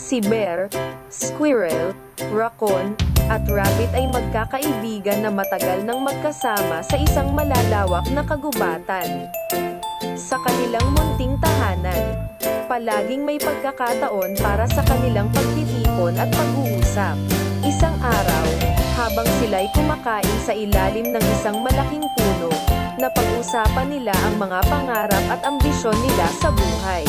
Si bear, squirrel, raccoon, at rabbit ay magkakaibigan na matagal nang magkasama sa isang malalawak na kagubatan. Sa kanilang munting tahanan, palaging may pagkakataon para sa kanilang pagtitipon at pag-uusap. Isang araw, habang sila'y kumakain sa ilalim ng isang malaking puno, napag-usapan nila ang mga pangarap at ambisyon nila sa buhay.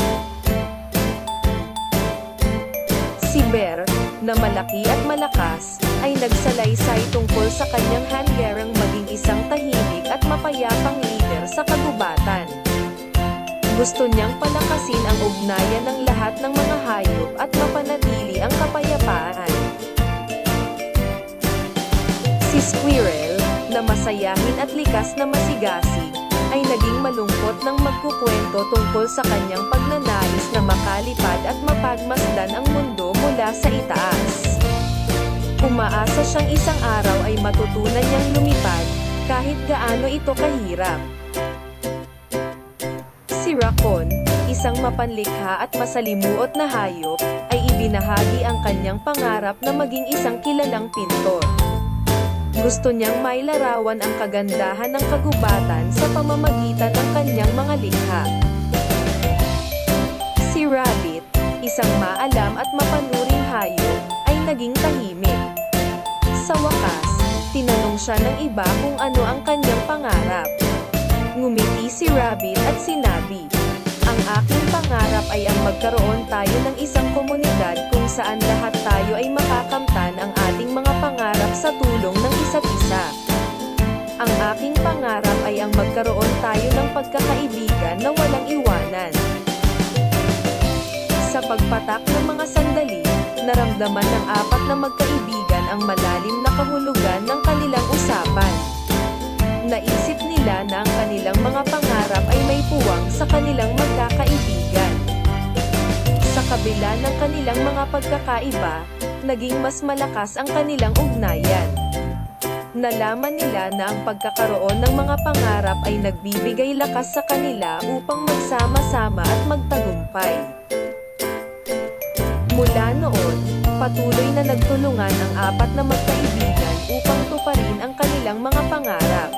Si bear, na malaki at malakas, ay nagsalaysay tungkol sa kanyang hanggarang maging isang tahimik at mapayapang leader sa kagubatan. Gusto niyang palakasin ang ugnayan ng lahat ng mga hayop at mapanatili ang kapayapaan. Si squirrel, na masayahin at likas na masigasig, ay naging malungkot nang magkukwento tungkol sa kanyang pagnanais na makalipad at mapagmasdan ang mundo mula sa itaas. Umaasa siyang isang araw ay matutunan niyang lumipad, kahit gaano ito kahirap. Si raccoon, isang mapanlikha at masalimuot na hayop, ay ibinahagi ang kanyang pangarap na maging isang kilalang pintor. Gusto niyang mailarawan ang kagandahan ng kagubatan sa pamamagitan ng kanyang mga likha. Si rabbit, isang maalam at mapanuring hayop, ay naging tahimik. Sa wakas, tinanong siya ng iba kung ano ang kanyang pangarap. Ngumiti si rabbit at sinabi, "Ang aking pangarap ay ang magkaroon tayo ng isang komunidad kung saan lahat tayo ay makakamtan ang ating mga pangarap sa tulong ng isa't isa. Ang aking pangarap ay ang magkaroon tayo ng pagkakaibigan na walang iwanan." Sa pagpatak ng mga sandali, naramdaman ng apat na magkaibigan ang malalim na kahulugan ng kanilang usapan. Naisip nila na ang kanilang mga pangarap ay may puwang sa kanilang magkakaibigan. Sa kabila ng kanilang mga pagkakaiba, naging mas malakas ang kanilang ugnayan. Nalaman nila na ang pagkakaroon ng mga pangarap ay nagbibigay lakas sa kanila upang magsama-sama at magtagumpay. Mula noon, patuloy na nagtulungan ang apat na magkaibigan upang tuparin ang kanilang mga pangarap.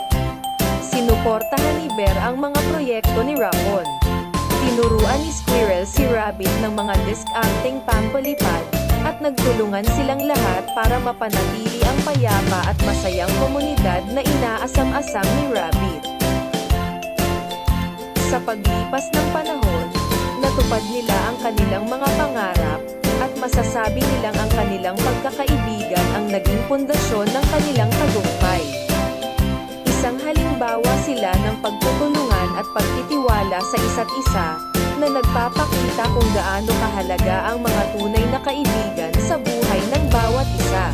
Sinuportahan ni bear ang mga proyekto ni raccoon. Tinuruan ni squirrel si rabbit ng mga diskarteng pampalipad, at nagtulungan silang lahat para mapanatili ang payapa at masayang komunidad na inaasam-asam ni rabbit. Sa paglipas ng panahon, natupad nila ang kanilang mga pangarap, at masasabi nilang ang kanilang pagkakaibigan ang naging pundasyon ng kanilang tagumpay. Isang halimbawa sila ng pagtutulungan at pagtitiwala sa isa't isa, na nagpapakita kung gaano kahalaga ang mga tunay na kaibigan sa buhay ng bawat isa.